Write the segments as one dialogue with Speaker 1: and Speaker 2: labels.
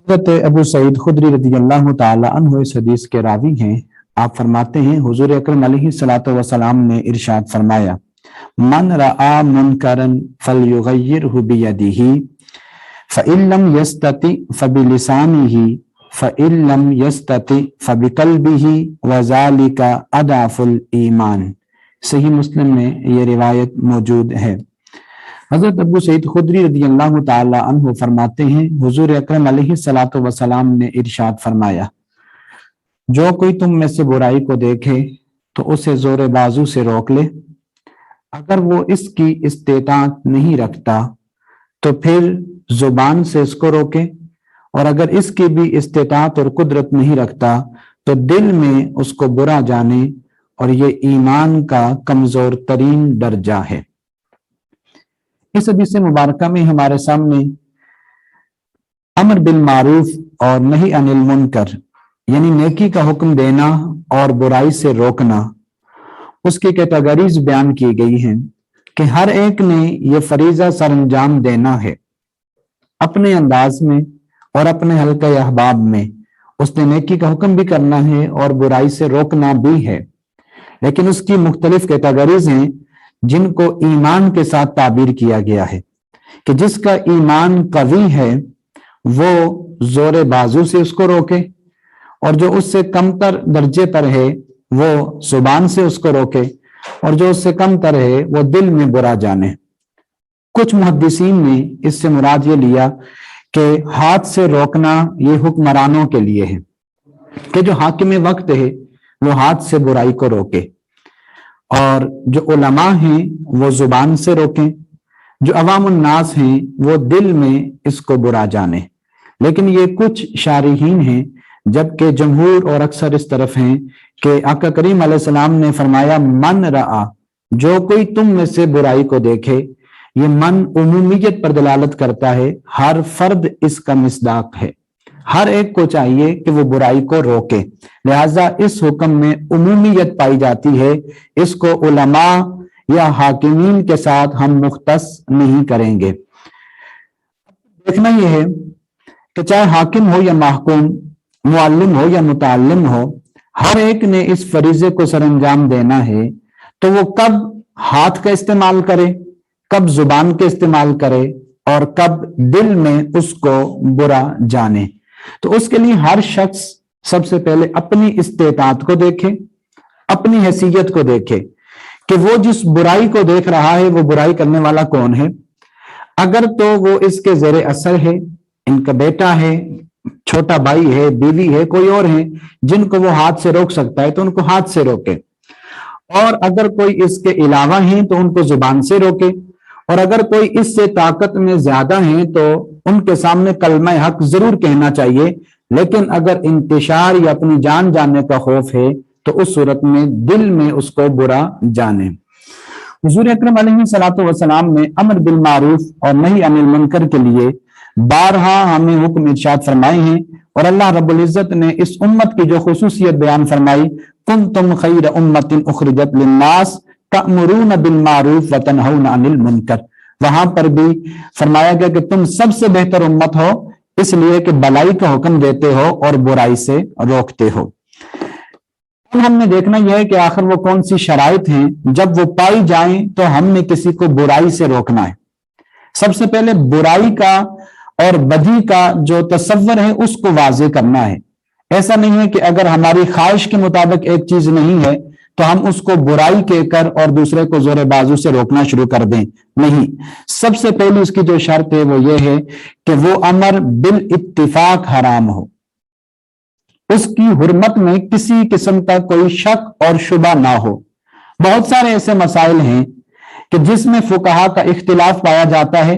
Speaker 1: हज़रत अबू सईद खुदरी रज़ी अल्लाह ताला अन्हु इस हदीस के रावी हैं। आप फरमाते हैं हुजूर अकरम अलैहिस्सलातु वस्सलाम ने इरशाद फरमाया, मन रआ मुनकरन फलयुगय्यिरहु बियदिही फ़इल्लम यस्तति फ़बिलिसानिही फ़इल्लम यस्तति फ़बिक़ल्बिही वज़ालिका अदअफ़ुल ईमान। सही मुस्लिम में ये रिवायत मौजूद है। हजरत अबू सईद खुदरी रज़ियल्लाहु ताला अन्हु फरमाते हैं हुजूर अकरम अलैहिस्सलातु वस्सलाम ने इरशाद फरमाया, जो कोई तुम में से बुराई को देखे तो उसे जोर बाजू से रोक ले। अगर वो इसकी इस्तेताअत नहीं रखता तो फिर जुबान से इसको रोके, और अगर इसकी भी इस्तेताअत और कुदरत नहीं रखता तो दिल में उसको बुरा जाने, और ये ईमान का कमजोर तरीन दर्जा है। इस हदीस मुबारका में हमारे सामने अमर बिल मारूफ और नही अनिल मुनकर यानी नेकी का हुक्म देना और बुराई से रोकना, उसकी कैटेगरीज बयान की गई हैं कि हर एक ने यह फरीजा सर अंजाम देना है अपने अंदाज में और अपने हल्के अहबाब में। उसने नेकी का हुक्म भी करना है और बुराई से रोकना भी है, लेकिन उसकी मुख्तलिफ कैटेगरीज हैं जिनको ईमान के साथ ताबीर किया गया है कि जिसका ईमान कवी है वो जोर बाजू से उसको रोके, और जो उससे कमतर दर्जे पर है वो जुबान से उसको रोके, और जो उससे कमतर है वो दिल में बुरा जाने। कुछ मुहद्दिसीन ने इससे मुराद ये लिया कि हाथ से रोकना ये हुक्मरानों के लिए है कि जो हाकिम वक्त है वो हाथ से बुराई को रोके, और जो उलमा हैं वो जुबान से रोकें, जो अवामुन नास हैं वो दिल में इसको बुरा जाने। लेकिन ये कुछ शारिहीन हैं, जबकि जमहूर और अक्सर इस तरफ हैं कि आका करीम अलैहिस्सलाम ने फरमाया, मन रआ, जो कोई तुम में से बुराई को देखे। ये मन उमूमियत पर दलालत करता है, हर फर्द इसका मिसदाक है, हर एक को चाहिए कि वो बुराई को रोके। लिहाजा इस हुक्म में उमूमियत पाई जाती है, इसको उलमा या हाकिमीन के साथ हम मुख्तस नहीं करेंगे। देखना यह है कि चाहे हाकिम हो या महकूम, मुअल्लिम हो या मुतअल्लिम हो, हर एक ने इस फरीजे को सरअंजाम देना है। तो वो कब हाथ का इस्तेमाल करे, कब जुबान के इस्तेमाल करे, और कब दिल में उसको बुरा जाने। तो उसके लिए हर शख्स सबसे पहले अपनी इस्तेताअत को देखे, अपनी हैसियत को देखे कि वो जिस बुराई को देख रहा है वो बुराई करने वाला कौन है। अगर तो वो इसके ज़ेरे असर है, इनका बेटा है, छोटा भाई है, बीवी है, कोई और है जिनको वो हाथ से रोक सकता है तो उनको हाथ से रोके, और अगर कोई इसके अलावा है तो उनको जुबान से रोके, और अगर कोई इससे ताकत में ज्यादा है तो उनके सामने कलमा हक जरूर कहना चाहिए। लेकिन अगर इंतशार या अपनी जान जानने का खौफ है तो उस सूरत में दिल में उसको बुरा जाने। हुजूर अकरम अलैहिस्सलातु वस्सलाम ने अमर बिल मारूफ और नही अनिल मुनकर के लिए बारहा हमें हुक्म इरशाद फरमाए हैं, और अल्लाह रब्बुल इज्जत ने इस उम्मत की जो खुसूसियत बयान फरमाई, कुंतुम खैर उम्मतिन उखरिजत लिन्नास तअमुरून बिल मारूफ व तनहौना अनिल मुनकर। वहां पर भी फरमाया गया कि तुम सबसे बेहतर उम्मत हो इसलिए कि भलाई का हुक्म देते हो और बुराई से रोकते हो। अब हमने देखना यह है कि आखिर वो कौन सी शराइत हैं, जब वो पाई जाएं तो हमने किसी को बुराई से रोकना है। सबसे पहले बुराई का और बदी का जो तसव्वुर है उसको वाज़ेह करना है। ऐसा नहीं है कि अगर हमारी ख्वाहिश के मुताबिक एक चीज नहीं है तो हम उसको बुराई कहकर और दूसरे को जोर बाजू से रोकना शुरू कर दें। नहीं, सबसे पहली उसकी जो शर्त है वो ये है कि वो अमर बिल इत्तिफाक हराम हो, उसकी हुर्मत में किसी किस्म का कोई शक और शुबा ना हो। बहुत सारे ऐसे मसाइल हैं कि जिसमें फुकहा का इख्तिलाफ पाया जाता है,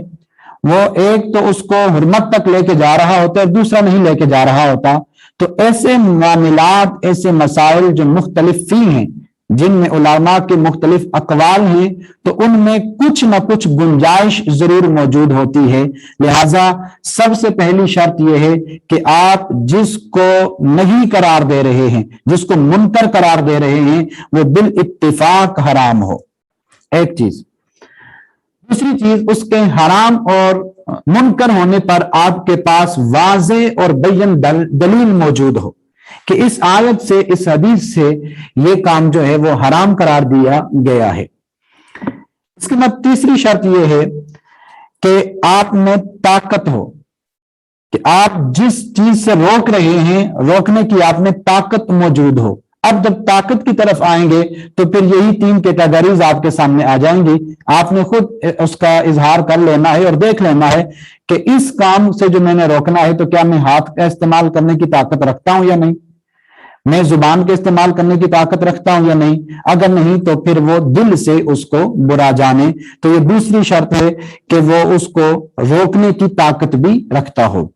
Speaker 1: वो एक तो उसको हुर्मत तक लेके जा रहा होता है, दूसरा नहीं लेके जा रहा होता। तो ऐसे मामलात, ऐसे मसाइल जो मुख्तलिफ फी हैं, जिनमें उलमा के मुख्तलिफ अकवाल हैं, तो उनमें कुछ ना कुछ गुंजाइश जरूर मौजूद होती है। लिहाजा सबसे पहली शर्त यह है कि आप जिसको नहीं करार दे रहे हैं, जिसको मुनकर करार दे रहे हैं, वो बिल इत्तिफाक हराम हो। एक चीज। दूसरी चीज, उसके हराम और मुनकर होने पर आपके पास वाज़ेह और बय्यन दलील मौजूद हो कि इस आयत से, इस हदीस से ये काम जो है वो हराम करार दिया गया है। इसके बाद तीसरी शर्त यह है कि आप में ताकत हो, कि आप जिस चीज से रोक रहे हैं, रोकने की आप में ताकत मौजूद हो। अब जब ताकत की तरफ आएंगे तो फिर यही तीन कैटेगरीज आपके सामने आ जाएंगी। आपने खुद उसका इजहार कर लेना है और देख लेना है कि इस काम से जो मैंने रोकना है तो क्या मैं हाथ का इस्तेमाल करने की ताकत रखता हूं या नहीं, मैं जुबान के इस्तेमाल करने की ताकत रखता हूं या नहीं। अगर नहीं तो फिर वो दिल से उसको बुरा जाने। तो ये दूसरी शर्त है कि वो उसको रोकने की ताकत भी रखता हो।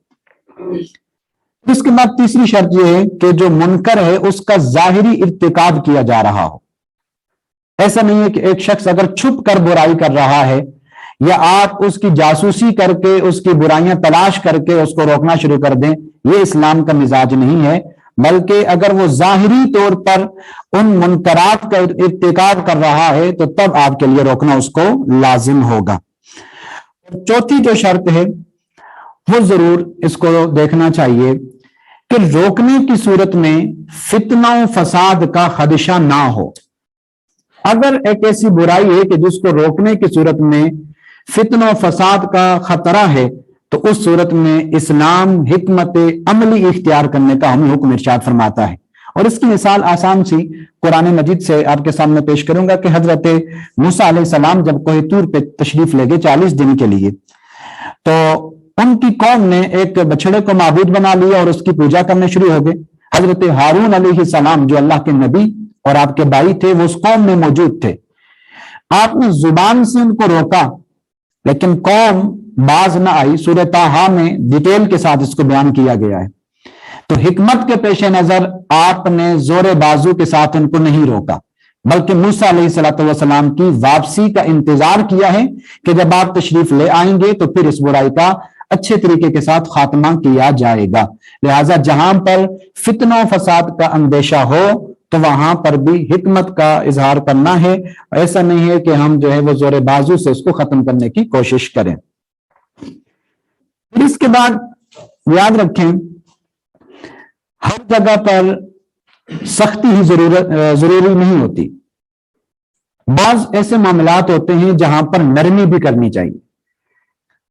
Speaker 1: इसके बाद तीसरी शर्त यह है कि जो मुनकर है उसका जाहिरी इर्तिकाब किया जा रहा हो। ऐसा नहीं है कि एक शख्स अगर छुप कर बुराई कर रहा है या आप उसकी जासूसी करके उसकी बुराइयां तलाश करके उसको रोकना शुरू कर दें, ये इस्लाम का मिजाज नहीं है। बल्कि अगर वो जाहिरी तौर पर उन मुनकरात का इर्तिकाब कर रहा है तो तब आपके लिए रोकना उसको लाजिम होगा। चौथी जो शर्त है वो जरूर इसको देखना चाहिए कि रोकने की सूरत में फितना फसाद का खदशा ना हो। अगर एक ऐसी बुराई है कि जिसको रोकने की सूरत में फितना फसाद का खतरा है तो उस सूरत में इस्लाम हिकमत अमली इख्तियार करने का हमें हुक्म इरशाद फरमाता है। और इसकी मिसाल आसान सी कुरान मजीद से आपके सामने पेश करूंगा कि हजरत मूसा अलैहिस्सलाम जब कोहे तूर पे तशरीफ ले गए 40 दिन के लिए, तो उनकी कौम ने एक बछड़े को माबूद बना लिया और उसकी पूजा करने शुरू हो गए। हजरत हारून अलैहिस्सलाम जो अल्लाह के नबी और आपके भाई थे वो उस कौम में मौजूद थे। आपने जुबान से उनको रोका लेकिन कौम बाज ना आई। सूरह ताहा में डिटेल के साथ इसको बयान किया गया है। तो हिकमत के पेश नजर आपने जोरे बाजू के साथ उनको नहीं रोका, बल्कि मूसा अलैहिस्सलाम की वापसी का इंतजार किया है कि जब आप तशरीफ ले आएंगे तो फिर इस बुराई का अच्छे तरीके के साथ खात्मा किया जाएगा। लिहाजा जहां पर फितना फसाद का अंदेशा हो तो वहां पर भी हिकमत का इजहार करना है। ऐसा नहीं है कि हम जो है वो जोरे बाजू से उसको खत्म करने की कोशिश करें। फिर इसके बाद याद रखें, हर जगह पर सख्ती ही जरूरी नहीं होती। बाज ऐसे मामलात होते हैं जहां पर नरमी भी करनी चाहिए।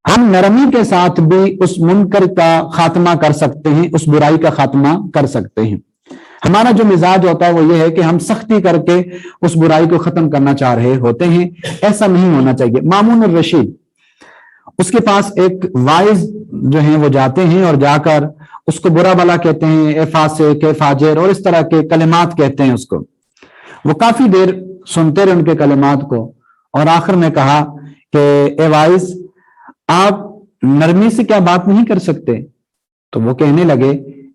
Speaker 1: हम नरमी के साथ भी उस मुनकर का खात्मा कर सकते हैं, उस बुराई का खात्मा कर सकते हैं। हमारा जो मिजाज होता है वो ये है कि हम सख्ती करके उस बुराई को खत्म करना चाह रहे होते हैं। ऐसा नहीं होना चाहिए। मामून रशीद, उसके पास एक वाइज जो है वो जाते हैं और जाकर उसको बुरा भला कहते हैं, ए फासिक, ए फाजिर और इस तरह के कलिमात कहते हैं उसको। वो काफी देर सुनते रहे उनके कलिमात को और आखिर में कहा कि ए वाइज, आप नरमी से क्या बात नहीं कर सकते? तो वो कहने लगे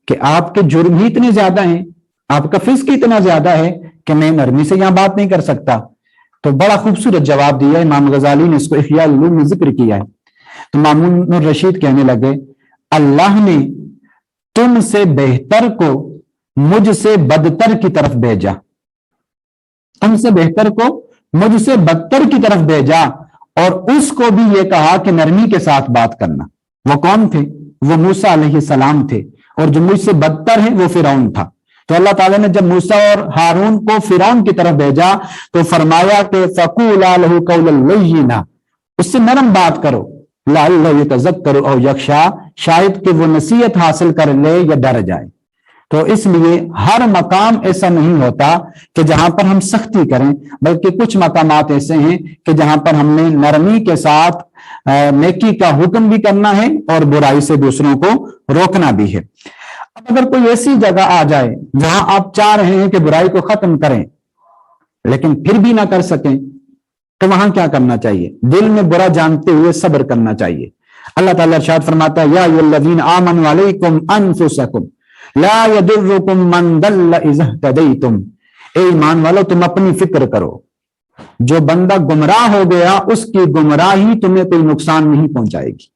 Speaker 1: कि आपके जुर्म ही इतने ज्यादा हैं, आपका फिस्क इतना ज्यादा है कि मैं नरमी से यहां बात नहीं कर सकता। तो बड़ा खूबसूरत जवाब दिया इमाम गजाली ने, इसको इह्या उलूम में जिक्र किया है। तो मामून रशीद कहने लगे, अल्लाह ने तुमसे बेहतर को मुझसे बदतर की तरफ भेजा, तुमसे बेहतर को मुझसे बदतर की तरफ भेजा और उसको भी ये कहा कि नरमी के साथ बात करना। वो कौन थे? वो मूसा अलैहिस्सलाम थे और जो मुझसे बदतर है वो फिरौन था। तो अल्लाह ताला ने जब मूसा और हारून को फिरौन की तरफ भेजा तो फरमाया कि फक़ूला लहू क़ौलन लय्यिना, उससे नरम बात करो, लअल्लहु यतज़क्करु औ यख़शा, शायद कि वो नसीहत हासिल कर ले या डर जाए। तो इसलिए हर मकाम ऐसा नहीं होता कि जहां पर हम सख्ती करें, बल्कि कुछ मकामात ऐसे हैं कि जहां पर हमने नरमी के साथ नेकी का हुक्म भी करना है और बुराई से दूसरों को रोकना भी है। अब अगर कोई ऐसी जगह आ जाए जहां आप चाह रहे हैं कि बुराई को खत्म करें लेकिन फिर भी ना कर सकें, तो वहां क्या करना चाहिए? दिल में बुरा जानते हुए सब्र करना चाहिए। अल्लाह ताला इरशाद फरमाता है, या अय्युहल्लज़ीना आमनू अलैकुम अनफुसकुम ला यदुर्रुकुम मन दल्ल इज़ा इह्तदैतुम। ए ईमान वालो, तुम अपनी फिक्र करो, जो बंदा गुमराह हो गया उसकी गुमराही तुम्हें कोई नुकसान नहीं पहुंचाएगी।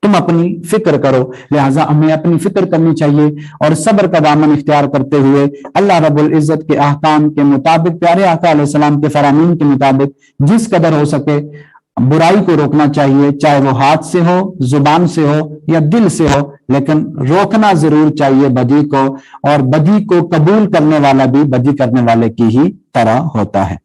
Speaker 1: तुम अपनी फिक्र करो। लिहाजा हमें अपनी फिक्र करनी चाहिए और सब्र का दामन इख्तियार करते हुए अल्लाह रब्बुल इज्जत के अहकाम के मुताबिक, प्यारे आका अलैहिस्सलाम के फरामीन के मुताबिक जिस कदर हो सके बुराई को रोकना चाहिए, चाहे वो हाथ से हो, जुबान से हो या दिल से हो, लेकिन रोकना जरूर चाहिए बदी को। और बदी को कबूल करने वाला भी बदी करने वाले की ही तरह होता है।